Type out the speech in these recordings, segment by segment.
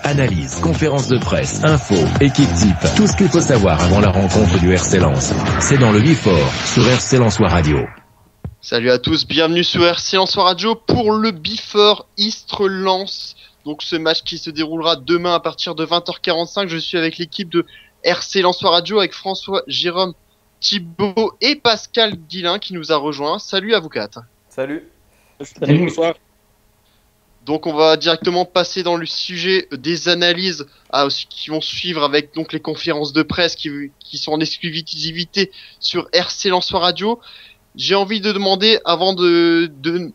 Analyse, conférence de presse, info, équipe type, tout ce qu'il faut savoir avant la rencontre du RC Lens. C'est dans le Before sur RC Lensois Radio. Salut à tous, bienvenue sur RC Lensois Radio pour le Before Istres Lens. Donc ce match qui se déroulera demain à partir de 20h45. Je suis avec l'équipe de RC Lensois Radio avec François, Jérôme, Thibaut et Pascal Guillain qui nous a rejoint. Salut à vous quatre. Salut. Bonsoir. Donc on va directement passer dans le sujet des analyses qui vont suivre avec donc les conférences de presse qui sont en exclusivité sur RC Lensois Radio. J'ai envie de demander avant de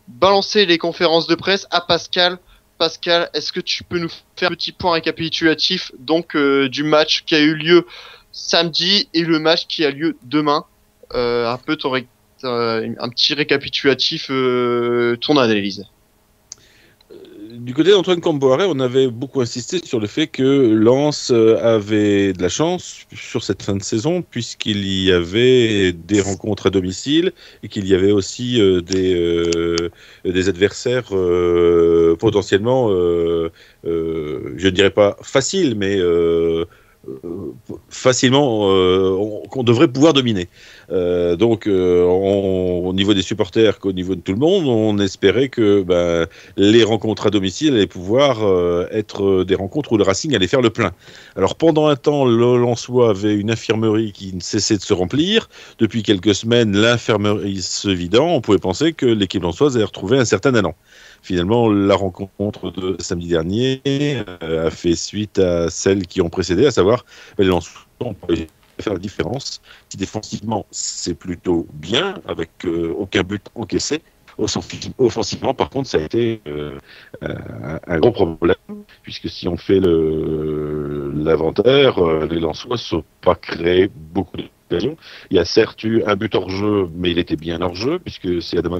balancer les conférences de presse à Pascal. Pascal, est-ce que tu peux nous faire un petit point récapitulatif donc du match qui a eu lieu samedi et le match qui a lieu demain, un petit récapitulatif, ton analyse. Du côté d'Antoine Camboire, on avait beaucoup insisté sur le fait que Lens avait de la chance sur cette fin de saison puisqu'il y avait des rencontres à domicile et qu'il y avait aussi des adversaires potentiellement, je ne dirais pas faciles, mais facilement qu'on devrait pouvoir dominer. Donc au niveau des supporters qu'au niveau de tout le monde, on espérait que les rencontres à domicile allaient pouvoir être des rencontres où le Racing allait faire le plein. Alors pendant un temps, le Lensois avait une infirmerie qui ne cessait de se remplir. Depuis quelques semaines, l'infirmerie se vidant, on pouvait penser que l'équipe lensoise allait retrouver un certain allant. Finalement, la rencontre de samedi dernier a fait suite à celles qui ont précédé, à savoir les Lensois ont pu faire la différence. Si défensivement, c'est plutôt bien, avec aucun but encaissé. Offensivement, par contre, ça a été un gros problème, puisque si on fait l'inventaire, les Lensois ne sont pas créés beaucoup d'occasions. Il y a certes eu un but hors jeu, mais il était bien hors jeu, puisque c'est Adama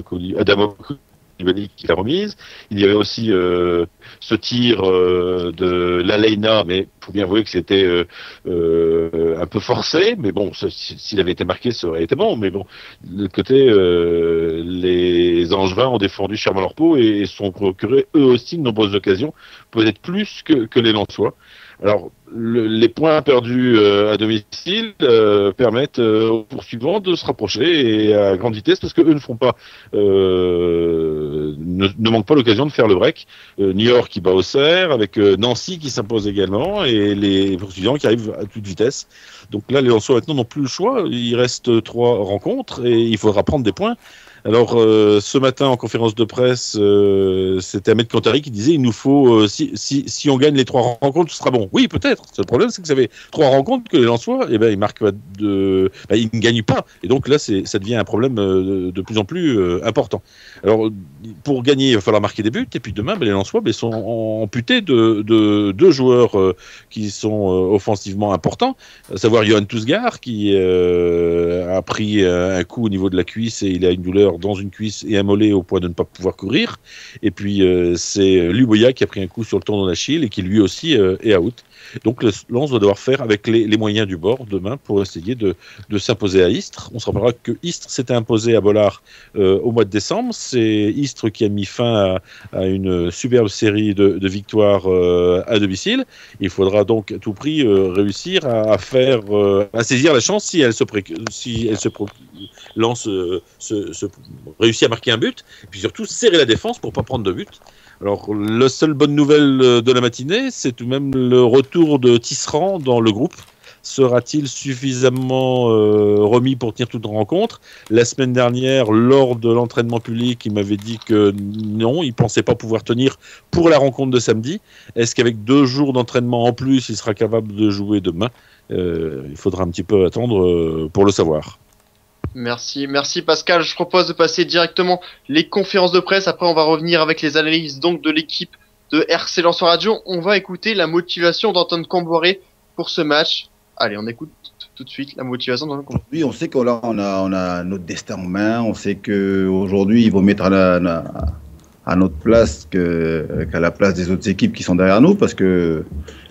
qui l'a remise. Il y avait aussi ce tir de l'Aleina, mais il faut bien avouer que c'était un peu forcé, mais bon, s'il avait été marqué, ça aurait été bon, mais bon, de l'autre côté, les Angevins ont défendu chèrement leur peau et se sont procurés eux aussi de nombreuses occasions, peut-être plus que les Lensois. Alors, les points perdus à domicile permettent aux poursuivants de se rapprocher et à grande vitesse parce qu'eux ne font pas, ne manquent pas l'occasion de faire le break. Niort qui bat Auxerre, avec Nancy qui s'impose également et les poursuivants qui arrivent à toute vitesse. Donc là, les Lensois maintenant n'ont plus le choix. Il reste 3 rencontres et il faudra prendre des points. Alors, ce matin, en conférence de presse, c'était Ahmed Kantari qui disait il nous faut, si on gagne les 3 rencontres, ce sera bon. Oui, peut-être. Le problème, c'est que ça fait 3 rencontres que les Lensois, ils marquent ils ne gagnent pas. Et donc là, ça devient un problème de plus en plus important. Alors, pour gagner, il va falloir marquer des buts. Et puis demain, les Lensois sont amputés de 2 joueurs qui sont offensivement importants, à savoir Johan Tousgar, qui a pris un coup au niveau de la cuisse et il a une douleur dans une cuisse et un mollet au point de ne pas pouvoir courir. Et puis c'est Luboya qui a pris un coup sur le tendon d'Achille et qui lui aussi est out. Donc le Lens va devoir faire avec les moyens du bord demain pour essayer de s'imposer à Istres. On se rappellera que Istres s'était imposé à Bollard au mois de décembre. C'est Istres qui a mis fin à une superbe série de victoires à domicile. Il faudra donc à tout prix réussir à saisir la chance si Lens réussit à marquer un but, et puis surtout serrer la défense pour pas prendre de but. Alors la seule bonne nouvelle de la matinée, c'est tout de même le retour de Tisserand dans le groupe. Sera-t-il suffisamment remis pour tenir toute rencontre ? La semaine dernière, lors de l'entraînement public, il m'avait dit que non, il pensait pas pouvoir tenir pour la rencontre de samedi. Est-ce qu'avec 2 jours d'entraînement en plus, il sera capable de jouer demain ? Il faudra un petit peu attendre pour le savoir. Merci Pascal. Je propose de passer directement les conférences de presse. Après, on va revenir avec les analyses donc de l'équipe de RC Lensois Radio. On va écouter la motivation d'Antoine Camboire pour ce match. Allez, on écoute tout de suite la motivation d'Antoine Camboire. Oui, on sait qu'on a notre destin en main. On sait qu'aujourd'hui, il faut mettre à notre place qu'à la place des autres équipes qui sont derrière nous, parce que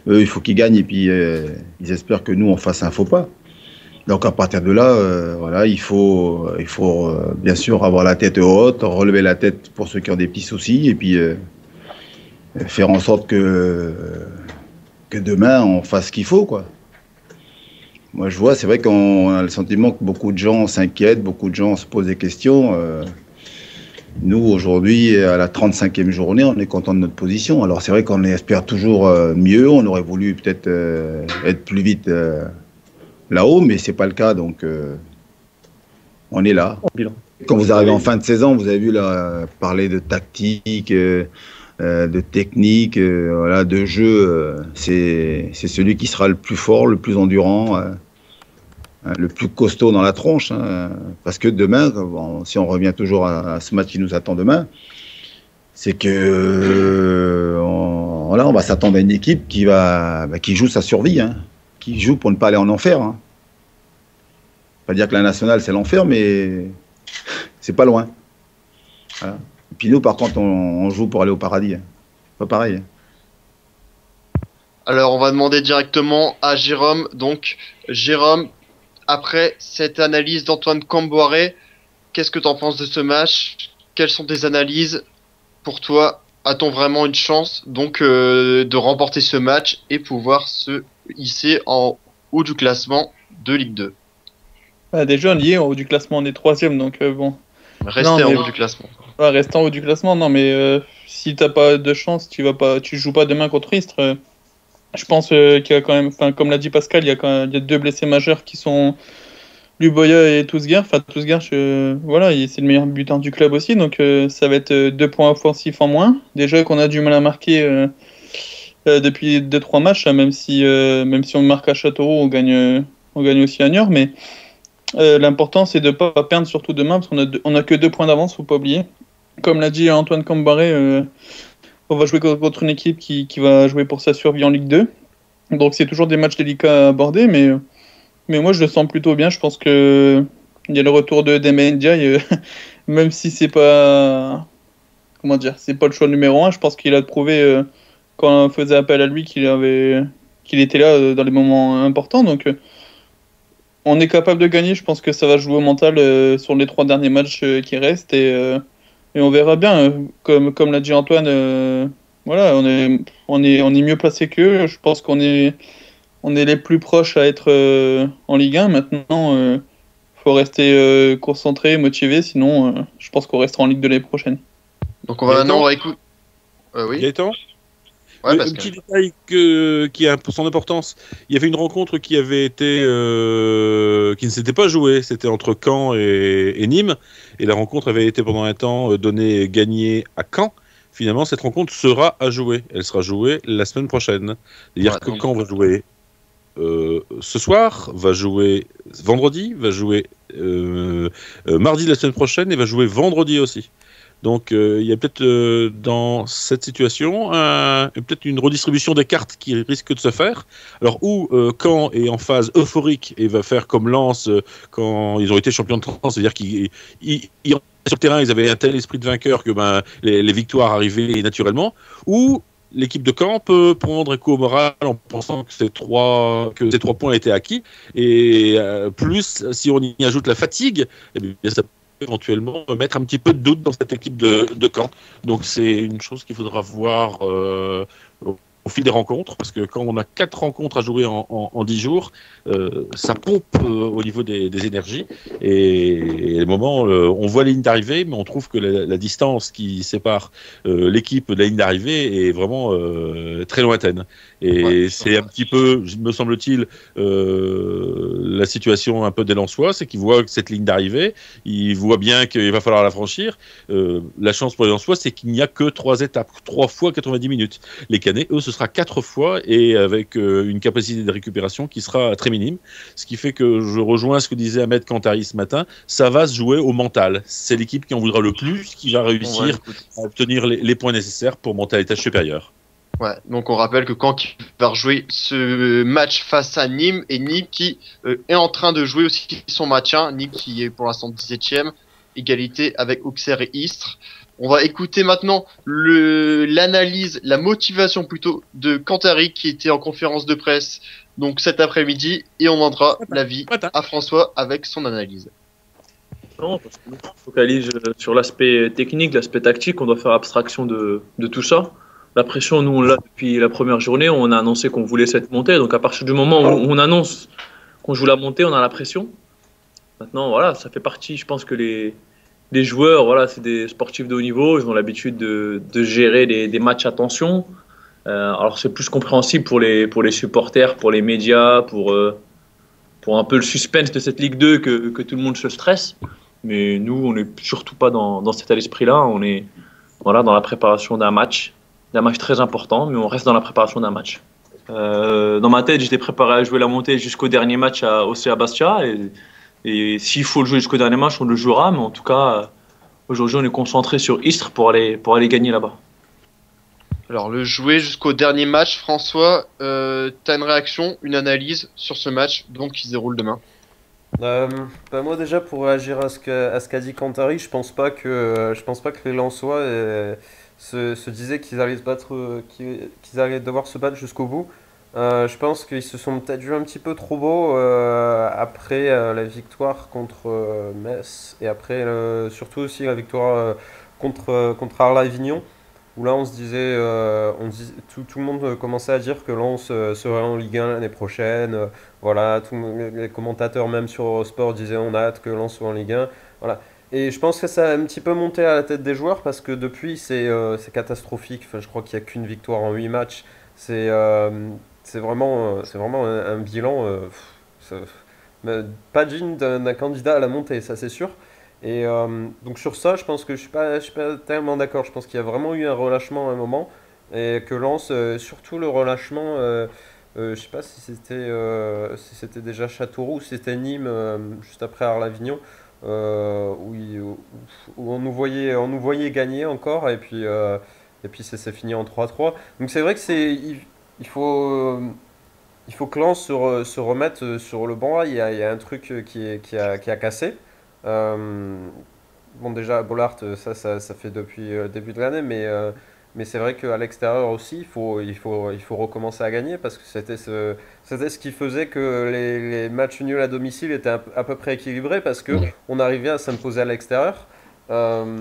eux, il faut qu'ils gagnent et puis ils espèrent que nous, on fasse un faux pas. Donc à partir de là, voilà, il faut bien sûr avoir la tête haute, relever la tête pour ceux qui ont des petits soucis, et puis faire en sorte que que demain on fasse ce qu'il faut, quoi. Moi, je vois, c'est vrai qu'on a le sentiment que beaucoup de gens s'inquiètent, beaucoup de gens se posent des questions. Nous, aujourd'hui, à la 35e journée, on est content de notre position. Alors, c'est vrai qu'on espère toujours mieux. On aurait voulu peut-être être plus vite là-haut, mais c'est pas le cas. Donc, on est là. Quand vous arrivez en fin de saison, vous avez vu là, parler de tactique, de technique, voilà, de jeu. C'est celui qui sera le plus fort, le plus endurant, le plus costaud dans la tronche. Parce que demain, bon, si on revient toujours à ce match qui nous attend demain, c'est que voilà, on va s'attendre à une équipe qui joue sa survie, qui joue pour ne pas aller en enfer. Pas dire que la nationale c'est l'enfer, mais c'est pas loin. Voilà. Et puis nous, par contre, on joue pour aller au paradis. Pas pareil. Alors, on va demander directement à Jérôme. Donc, Jérôme, après cette analyse d'Antoine Camboire, qu'est-ce que tu en penses de ce match? Quelles sont tes analyses? Pour toi, a-t-on vraiment une chance donc de remporter ce match et pouvoir se hisser en haut du classement de Ligue 2? Déjà, on y est en haut du classement, on est 3e, donc bon. Rester en haut du classement. Ouais, rester en haut du classement, non, mais si t'as pas de chance, tu joues pas demain contre Istres. Je pense qu'il y a quand même, comme l'a dit Pascal, il y a 2 blessés majeurs qui sont Luboya et Tousguer. Enfin, Tousguer, voilà, c'est le meilleur buteur du club aussi, donc ça va être 2 points offensifs en moins. Déjà qu'on a du mal à marquer depuis 2-3 matchs, même si on marque à Châteauroux, on gagne aussi à Niort, mais l'important c'est de ne pas perdre, surtout demain, parce qu'on a que 2 points d'avance, faut pas oublier. Comme l'a dit Antoine Cambaré, on va jouer contre une équipe qui va jouer pour sa survie en Ligue 2. Donc c'est toujours des matchs délicats à aborder, mais moi je le sens plutôt bien. Je pense que il y a le retour de Deme Ndiaye, même si c'est pas, comment dire, c'est pas le choix numéro 1. Je pense qu'il a prouvé quand on faisait appel à lui qu'il était là dans les moments importants. Donc on est capable de gagner. Je pense que ça va jouer au mental sur les 3 derniers matchs qui restent et on verra bien. Comme l'a dit Antoine, voilà, on est mieux placé qu'eux. Je pense qu'on est les plus proches à être en Ligue 1. Maintenant, faut rester concentré, motivé. Sinon, je pense qu'on restera en Ligue 2 l'année prochaine. Donc on va écouter. Oui. Gaëtan, Ouais, un petit détail qui a son importance. Il y avait une rencontre qui avait été qui ne s'était pas jouée. C'était entre Caen et Nîmes, et la rencontre avait été pendant un temps gagnée à Caen. Finalement, cette rencontre sera à jouer. Elle sera jouée la semaine prochaine. C'est-à-dire que Caen va jouer ce soir, va jouer vendredi, va jouer mardi de la semaine prochaine et va jouer vendredi aussi. Donc il y a peut-être dans cette situation peut-être une redistribution des cartes qui risque de se faire. Alors Caen est en phase euphorique et va faire comme Lens quand ils ont été champions de France, c'est-à-dire qu'ils sur le terrain ils avaient un tel esprit de vainqueur que les victoires arrivaient naturellement, ou l'équipe de Caen peut prendre un coup au moral en pensant que ces 3 points étaient acquis, et plus si on y ajoute la fatigue, eh bien ça peut éventuellement mettre un petit peu de doute dans cette équipe de Caen. Donc c'est une chose qu'il faudra voir au fil des rencontres, parce que quand on a 4 rencontres à jouer en 10 jours, ça pompe au niveau des énergies, et à un moment on voit la ligne d'arrivée, mais on trouve que la distance qui sépare l'équipe de la ligne d'arrivée est vraiment très lointaine, et c'est un petit peu, me semble-t-il, la situation un peu des Lensois, c'est qu'ils voient cette ligne d'arrivée, ils voient bien qu'il va falloir la franchir. La chance pour les Lensois, c'est qu'il n'y a que 3 étapes, 3 fois 90 minutes. Les Canets, eux, ce sera 4 fois, et avec une capacité de récupération qui sera très minime. Ce qui fait que je rejoins ce que disait Ahmed Kantari ce matin, ça va se jouer au mental. C'est l'équipe qui en voudra le plus qui va réussir à obtenir les points nécessaires pour monter à l'étage supérieur. Ouais, donc on rappelle que Caen qui va rejouer ce match face à Nîmes, et Nîmes qui est en train de jouer aussi son maintien. Nîmes qui est pour l'instant 17ème, égalité avec Auxerre et Istres. On va écouter maintenant l'analyse, la motivation plutôt de Kantari qui était en conférence de presse donc cet après-midi, et on demandera l'avis à François avec son analyse. Non, parce qu'on se focalise sur l'aspect technique, l'aspect tactique, on doit faire abstraction de tout ça. La pression, nous, on l'a depuis la première journée. On a annoncé qu'on voulait cette montée. Donc, à partir du moment où on annonce qu'on joue la montée, on a la pression. Maintenant, voilà, ça fait partie. Je pense que les joueurs, voilà, c'est des sportifs de haut niveau. Ils ont l'habitude de gérer des matchs à tension. Alors, c'est plus compréhensible pour les supporters, pour les médias, pour un peu le suspense de cette Ligue 2 que tout le monde se stresse. Mais nous, on n'est surtout pas dans cet état d'esprit-là. On est voilà, dans la préparation d'un match très important, mais on reste dans la préparation d'un match. Dans ma tête, j'étais préparé à jouer la montée jusqu'au dernier match à Ocea Bastia. Et s'il faut le jouer jusqu'au dernier match, on le jouera. Mais en tout cas, aujourd'hui, on est concentré sur Istres pour aller gagner là-bas. Alors, le jouer jusqu'au dernier match, François, t'as une réaction, une analyse sur ce match donc qui se déroule demain? Moi déjà pour réagir à ce qu'a dit Cantari, je pense pas que les Lensois se disaient qu'ils allaient se battre, qu'ils allaient devoir se battre jusqu'au bout. Je pense qu'ils se sont peut-être vus un petit peu trop beaux après la victoire contre Metz et après surtout aussi la victoire contre Arles-Avignon. Où là on se disait, tout le monde commençait à dire que Lens serait en Ligue 1 l'année prochaine. Voilà, les commentateurs même sur Eurosport disaient on a hâte que Lens soit en Ligue 1. Voilà. Et je pense que ça a un petit peu monté à la tête des joueurs parce que depuis c'est catastrophique. Enfin, je crois qu'il n'y a qu'une victoire en 8 matchs. C'est vraiment un bilan pas digne d'un candidat à la montée, ça c'est sûr. Et donc sur ça, je pense que je suis pas tellement d'accord. Je pense qu'il y a vraiment eu un relâchement à un moment et que Lens, surtout le relâchement, je sais pas si c'était déjà Châteauroux ou si c'était Nîmes juste après Arles-Avignon, où on nous voyait gagner encore et puis ça s'est fini en 3-3. Donc c'est vrai que il faut il faut que Lens se remette sur le banc. Il y a un truc qui a cassé. Euh, bon, déjà, Bollard, ça fait depuis le début de l'année, mais c'est vrai qu'à l'extérieur aussi, il faut recommencer à gagner parce que c'était ce qui faisait que les matchs nuls à domicile étaient à peu près équilibrés parce que on arrivait à s'imposer à l'extérieur. Euh,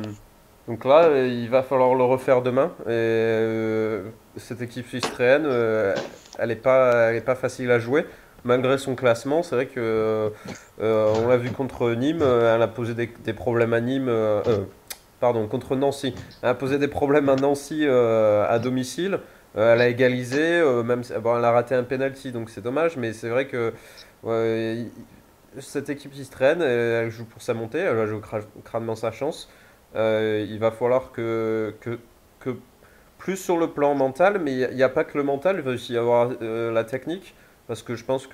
donc là, il va falloir le refaire demain. Et cette équipe istréenne, elle est pas facile à jouer malgré son classement. C'est vrai que on l'a vu contre Nîmes, elle a posé des problèmes à Nîmes. Pardon, contre Nancy. Elle a posé des problèmes à Nancy à domicile. Elle a égalisé, bon, elle a raté un penalty, donc c'est dommage. Mais c'est vrai que ouais, cette équipe qui se traîne, elle joue pour sa montée, elle va jouer crânement sa chance. Il va falloir que plus sur le plan mental, mais il n'y a pas que le mental, il va aussi y avoir la technique. Parce que je pense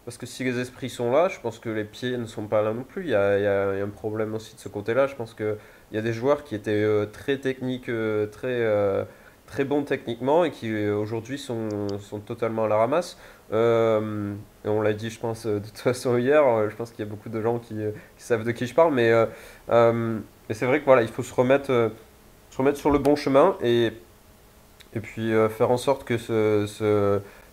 parce que si les esprits sont là, je pense que les pieds ne sont pas là non plus. Il y a un problème aussi de ce côté-là. Je pense qu'il y a des joueurs qui étaient très techniques, très bons techniquement et qui aujourd'hui sont totalement à la ramasse. Et on l'a dit, je pense, de toute façon hier, je pense qu'il y a beaucoup de gens qui savent de qui je parle. Mais c'est vrai que voilà, il faut se remettre sur le bon chemin et puis faire en sorte que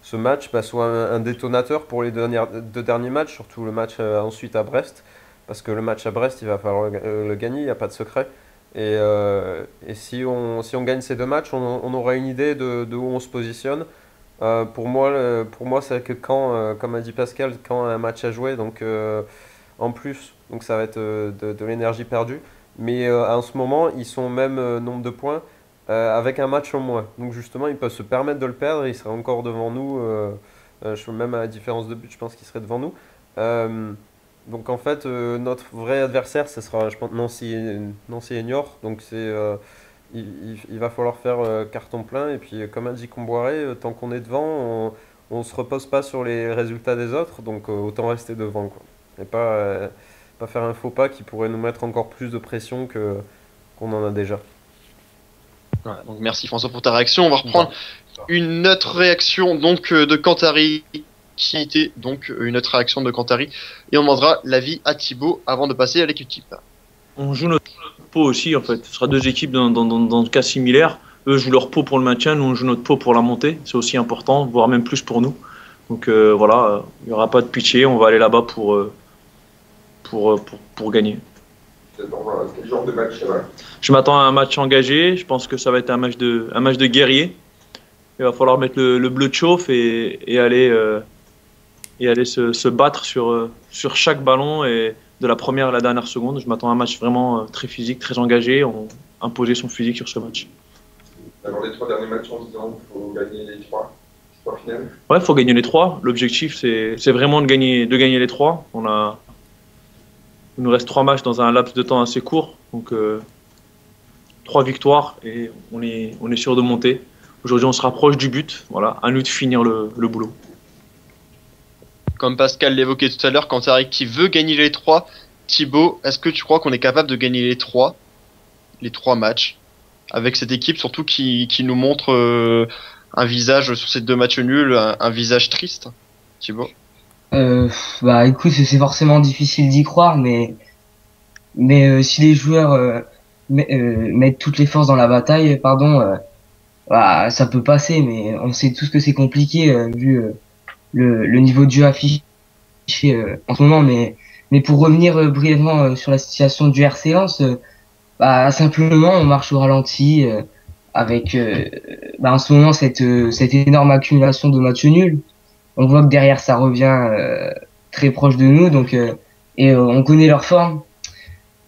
ce match soit un détonateur pour les deux derniers matchs, surtout le match ensuite à Brest, parce que le match à Brest, il va falloir le gagner, il n'y a pas de secret. Et si on gagne ces deux matchs, on aura une idée de où on se positionne. Pour moi c'est que quand, comme a dit Pascal, quand un match à jouer, donc en plus, donc ça va être de l'énergie perdue. Mais en ce moment, ils sont au même nombre de points avec un match en moins. Donc justement, ils peuvent se permettre de le perdre. Ils seraient encore devant nous. Même à la différence de but, je pense qu'ils seraient devant nous. Donc en fait, notre vrai adversaire, ce sera, je pense, Nancy et Niort. Donc il va falloir faire carton plein. Et puis, comme a dit Comboiré, tant qu'on est devant, on se repose pas sur les résultats des autres. Donc autant rester devant, quoi. Et pas faire un faux pas qui pourrait nous mettre encore plus de pression qu'on en a déjà. Voilà, donc merci François pour ta réaction. On va reprendre une autre réaction donc de Cantari qui était donc une autre réaction de Cantari et on demandera l'avis à Thibaut avant de passer à l'équipe type. On joue notre pot aussi en fait. Ce sera deux équipes dans le cas similaire. Eux jouent leur pot pour le maintien, nous on joue notre pot pour la montée. C'est aussi important, voire même plus pour nous. Donc il n'y aura pas de pitié. On va aller là-bas pour gagner. Quel genre de match ça va? Je m'attends à un match engagé. Je pense que ça va être un match de guerrier. Il va falloir mettre le bleu de chauffe et aller se battre sur chaque ballon et de la première à la dernière seconde. Je m'attends à un match vraiment très physique, très engagé. Imposer son physique sur ce match. Avant les 3 derniers matchs en disant qu'il faut gagner les 3 finales. Ouais, il faut gagner les 3. L'objectif, c'est vraiment de gagner les 3. Il nous reste 3 matchs dans un laps de temps assez court. Donc 3 victoires et on est sûr de monter. Aujourd'hui, on se rapproche du but. Voilà, à nous de finir le boulot. Comme Pascal l'évoquait tout à l'heure, Cantarec qui veut gagner les 3. Thibaut, est-ce que tu crois qu'on est capable de gagner les 3 matchs avec cette équipe, surtout qui nous montre un visage sur ces 2 matchs nuls, un visage triste, Thibaut? Bah écoute, c'est forcément difficile d'y croire, mais si les joueurs mettent toutes les forces dans la bataille, bah, ça peut passer, mais on sait tous que c'est compliqué vu le niveau de jeu affiché en ce moment. Mais pour revenir brièvement sur la situation du RC Lens, bah simplement on marche au ralenti avec bah en ce moment cette énorme accumulation de matchs nuls. On voit que derrière ça revient très proche de nous, donc et on connaît leur forme.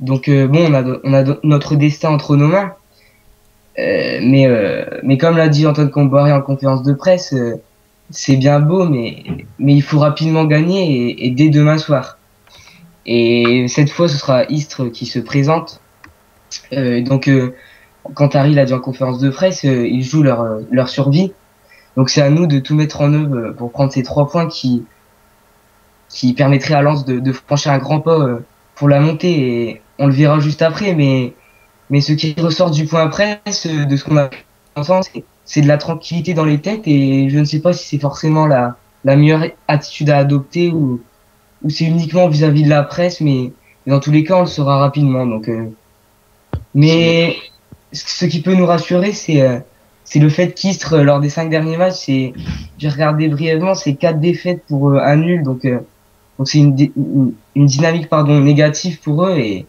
Donc bon, on a notre destin entre nos mains. Mais comme l'a dit Antoine Comboiré en conférence de presse, c'est bien beau, mais il faut rapidement gagner et dès demain soir. Et cette fois, ce sera Istres qui se présente. Donc, quand Harry l'a dit en conférence de presse, ils jouent leur survie. Donc, c'est à nous de tout mettre en œuvre pour prendre ces 3 points qui permettraient à Lens de franchir un grand pas pour la montée. Et on le verra juste après, mais ce qui ressort du point presse, de ce qu'on a ensemble, c'est de la tranquillité dans les têtes. Et je ne sais pas si c'est forcément la meilleure attitude à adopter ou c'est uniquement vis-à-vis de la presse, mais dans tous les cas, on le saura rapidement. Donc, mais ce qui peut nous rassurer, c'est le fait qu'Istres, lors des 5 derniers matchs, j'ai regardé brièvement, c'est 4 défaites pour un nul, donc c'est une dynamique négative pour eux et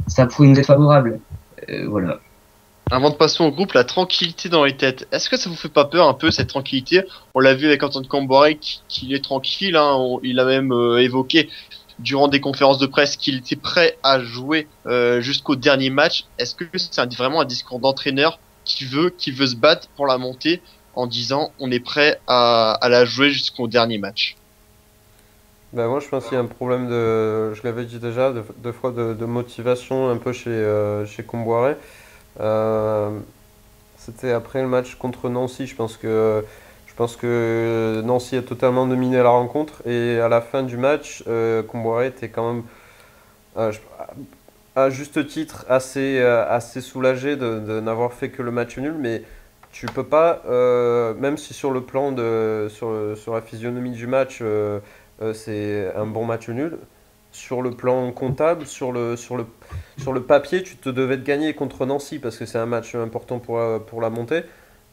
ça pourrait nous être favorable. Voilà. Avant de passer au groupe, la tranquillité dans les têtes. Est-ce que ça vous fait pas peur un peu cette tranquillité? On l'a vu avec Antoine Comboiré qu'il est tranquille, hein. Il a même évoqué durant des conférences de presse qu'il était prêt à jouer jusqu'au dernier match. Est-ce que c'est vraiment un discours d'entraîneur qui veut se battre pour la montée en disant on est prêt à la jouer jusqu'au dernier match? Ben moi je pense qu'il y a un problème je l'avais dit déjà, deux fois de motivation un peu chez Comboiré. C'était après le match contre Nancy, je pense que Nancy a totalement dominé la rencontre et à la fin du match, Comboiré était quand même à juste titre assez soulagé de n'avoir fait que le match nul, mais tu peux pas, même si sur le plan sur la physionomie du match, c'est un bon match nul. Sur le plan comptable, sur le papier, tu te devais de gagner contre Nancy parce que c'est un match important pour la montée.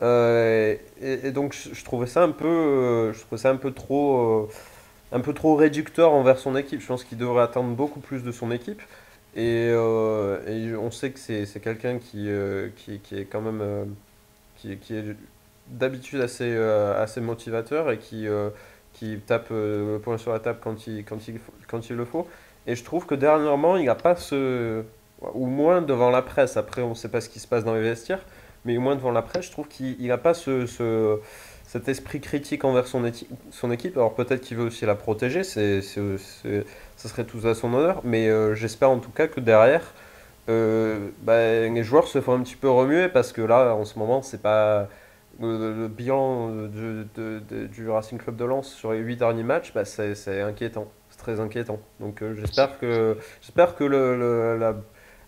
Et donc je trouvais ça un peu trop réducteur envers son équipe. Je pense qu'il devrait attendre beaucoup plus de son équipe. Et on sait que c'est quelqu'un qui est quand même qui est d'habitude assez motivateur et qui tape le poing sur la table quand il le faut. Et je trouve que dernièrement, il n'a pas ou moins devant la presse, après on ne sait pas ce qui se passe dans les vestiaires, mais au moins devant la presse, je trouve qu'il n'a pas cet esprit critique envers son équipe. Alors peut-être qu'il veut aussi la protéger, ça serait tout à son honneur, mais j'espère en tout cas que derrière, les joueurs se font un petit peu remuer, parce que là, en ce moment, c'est pas... Le bilan du Racing Club de Lens sur les 8 derniers matchs, c'est inquiétant, c'est très inquiétant. Donc j'espère que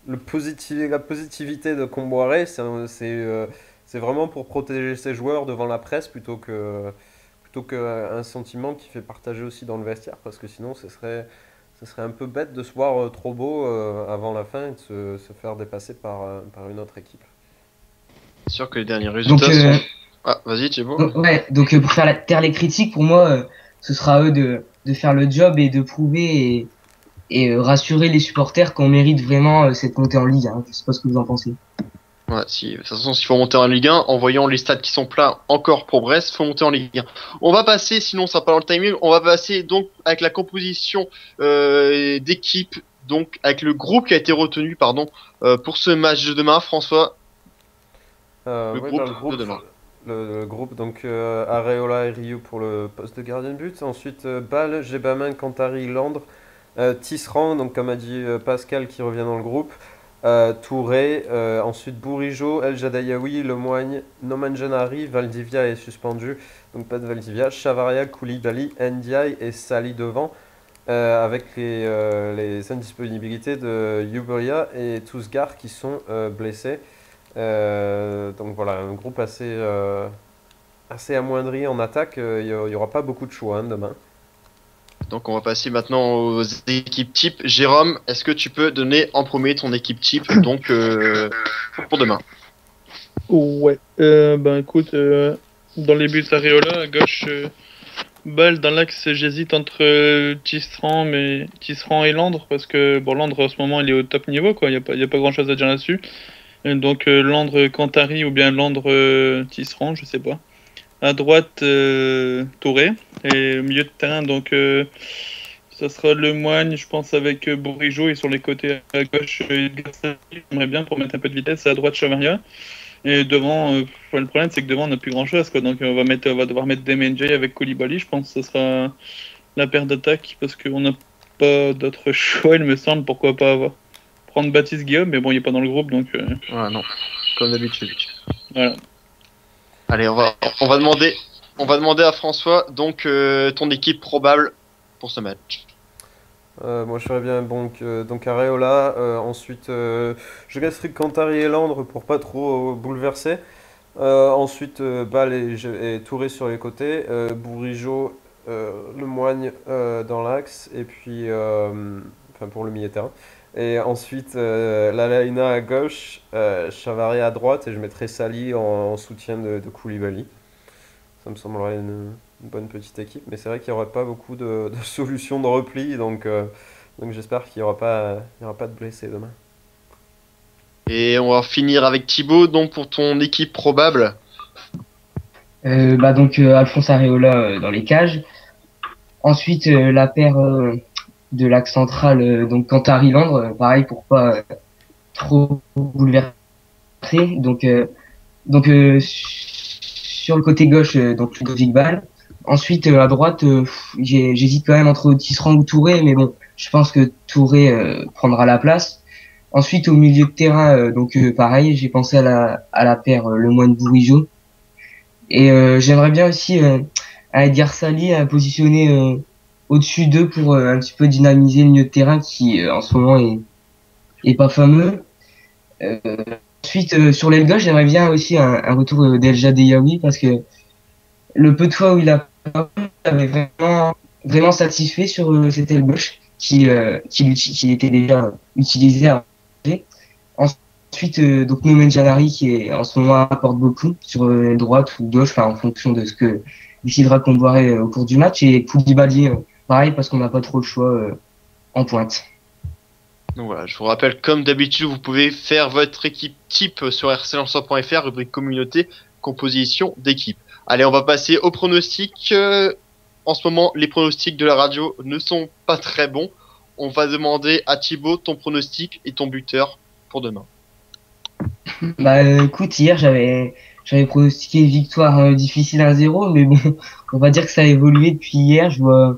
la positivité de Comboiré, c'est vraiment pour protéger ses joueurs devant la presse plutôt qu'un sentiment qui fait partager aussi dans le vestiaire, parce que sinon ce serait un peu bête de se voir trop beau avant la fin et de se faire dépasser par une autre équipe. C'est sûr que les derniers résultats sont... Ah, vas-y Thibaut. Ouais, donc pour taire les critiques, pour moi, ce sera à eux de faire le job et de prouver rassurer les supporters qu'on mérite vraiment cette montée en Ligue 1. Je sais pas ce que vous en pensez. Ouais, si, de toute façon, s'il faut monter en Ligue 1, en voyant les stades qui sont pleins encore pour Brest, faut monter en Ligue 1. On va passer, sinon ça pas dans le timing, on va passer donc avec la composition d'équipe, donc avec le groupe qui a été retenu, pardon, pour ce match de demain. François, Oui, groupe le groupe, de demain. le groupe, donc Areola et Rio pour le poste de gardien de but. Ensuite, Bâle, Gebamin, Cantari, Landre, Tisserand, donc comme a dit Pascal qui revient dans le groupe. Touré, ensuite Bourigeaud, El Jadaïaoui, Lemoigne, Nomanjanari, Valdivia est suspendu, donc pas de Valdivia, Chavaria, Koulibaly, Ndiaye et Sali devant, avec les indisponibilités de Yuboria et Tousgar qui sont blessés. Donc voilà, un groupe assez amoindri en attaque, il n'y aura pas beaucoup de choix demain. Donc on va passer maintenant aux équipes types. Jérôme, est-ce que tu peux donner en premier ton équipe type donc pour demain? Ouais. Ben écoute, dans les buts Areola, à gauche, Bâle, dans l'axe, j'hésite entre Tisserand et Landre, parce que bon, Landre en ce moment il est au top niveau, quoi. Y a pas grand chose à dire là-dessus. Et donc Landre Cantari ou bien Landre Tisserand, je sais pas. À droite, Touré. Et au milieu de terrain, donc ça sera Lemoigne, je pense, avec Bourigeaud. Et sur les côtés à gauche, Edgar Sali, j'aimerais bien pour mettre un peu de vitesse. Et à droite, Chavaria. Et devant, le problème, c'est que devant, on n'a plus grand-chose, quoi. Donc on va devoir mettre Demendjay avec Koulibaly. Je pense que ce sera la paire d'attaque, parce qu'on n'a pas d'autre choix, il me semble. Pourquoi pas prendre Baptiste Guillaume, mais bon, il n'est pas dans le groupe, donc... Ouais, non, comme d'habitude. Voilà. Allez, on va demander à François donc ton équipe probable pour ce match. Moi je ferais bien donc Areola, ensuite je laisserai Cantari et Landre pour pas trop bouleverser. Ensuite Bâle et Touré sur les côtés, Bourigeaud, Lemoigne dans l'axe, et puis enfin pour le milieu de terrain. Et ensuite Lalaina à gauche, Chavaret à droite, et je mettrai Sali en soutien de Koulibaly. Ça me semblerait une bonne petite équipe, mais c'est vrai qu'il n'y aurait pas beaucoup de solutions de repli, donc j'espère qu'il n'y aura pas de blessés demain. Et on va finir avec Thibaut, donc pour ton équipe probable. Donc Alphonse Areola dans les cages. Ensuite la paire de l'axe central, donc Cantari Landre, pareil pour pas trop bouleverser. Donc sur le côté gauche, donc Ludovic Bâle. Ensuite à droite, j'hésite quand même entre Tisserand ou Touré, mais bon, je pense que Touré prendra la place. Ensuite au milieu de terrain, pareil, j'ai pensé à la paire Lemoigne Bourigeaud. Et j'aimerais bien aussi à Edgar Sali à positionner au-dessus d'eux pour un petit peu dynamiser le milieu de terrain qui en ce moment est pas fameux. Ensuite sur l'aile gauche, j'aimerais bien aussi un retour d'El Jadaïaoui, parce que le peu de fois où il a avait vraiment satisfait sur cette aile gauche qui était déjà utilisé à Ensuite, donc Noumen Janari qui est en ce moment apporte beaucoup sur droite ou gauche, en fonction de ce que décidera Comboiré au cours du match. Et Koulibaly, pareil, parce qu'on n'a pas trop le choix en pointe. Donc voilà, je vous rappelle, comme d'habitude, vous pouvez faire votre équipe type sur rclance.fr, rubrique communauté, composition d'équipe. Allez, on va passer au pronostic. En ce moment, les pronostics de la radio ne sont pas très bons. On va demander à Thibaut ton pronostic et ton buteur pour demain. Écoute, hier j'avais pronostiqué une victoire difficile 1-0, mais bon, on va dire que ça a évolué depuis hier. Je vois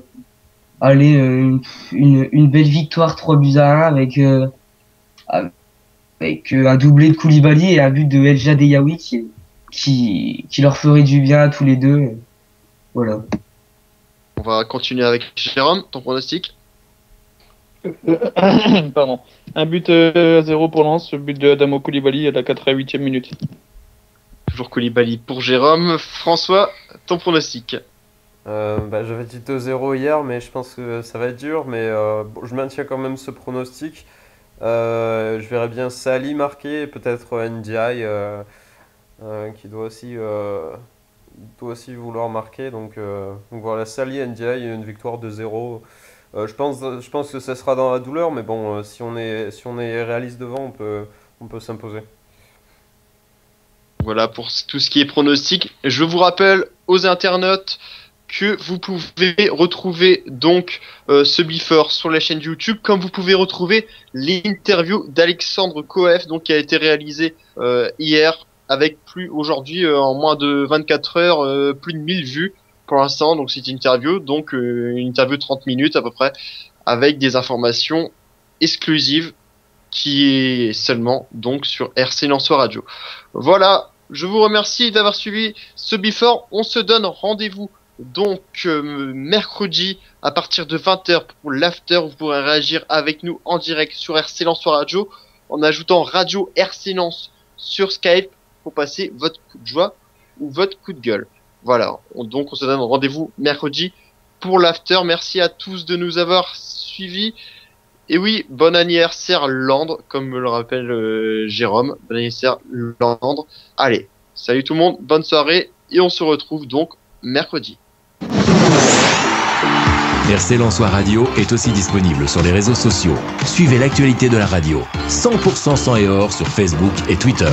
aller une belle victoire 3-1 avec un doublé de Koulibaly et un but de El Jadaïaoui qui leur ferait du bien à tous les deux. Voilà. On va continuer avec Jérôme, ton pronostic. Pardon. Un but à 0 pour Lens, le but de Adamo Koulibaly à la 88e minute. Toujours Koulibaly pour Jérôme. François, ton pronostic. J'avais dit 2-0 hier, mais je pense que ça va être dur, mais je maintiens quand même ce pronostic. Je verrais bien Sali marquer, et peut-être Ndiaye qui doit aussi vouloir marquer. Donc voilà, Sali, Ndiaye, une victoire de 0 Je pense que ça sera dans la douleur, mais bon, si on est réaliste devant, on peut s'imposer. Voilà pour tout ce qui est pronostic. Je vous rappelle aux internautes que vous pouvez retrouver donc ce before sur la chaîne YouTube, comme vous pouvez retrouver l'interview d'Alexandre Koef, donc qui a été réalisée hier, avec aujourd'hui en moins de 24 heures plus de 1000 vues pour l'instant. Donc c'est une interview, donc une interview de 30 minutes à peu près, avec des informations exclusives qui est seulement donc sur RC Lensois Radio. Voilà, je vous remercie d'avoir suivi ce before. On se donne rendez-vous donc mercredi à partir de 20h pour l'after. Vous pourrez réagir avec nous en direct sur RC Lensois Radio en ajoutant Radio RC Lens sur Skype pour passer votre coup de joie ou votre coup de gueule. Voilà, donc on se donne rendez-vous mercredi pour l'after. Merci à tous de nous avoir suivis. Et oui, bon anniversaire Landre, comme me le rappelle Jérôme. Bon anniversaire Landre. Allez, salut tout le monde, bonne soirée et on se retrouve donc mercredi. RC Lensois Radio est aussi disponible sur les réseaux sociaux. Suivez l'actualité de la radio. 100% sang et or sur Facebook et Twitter.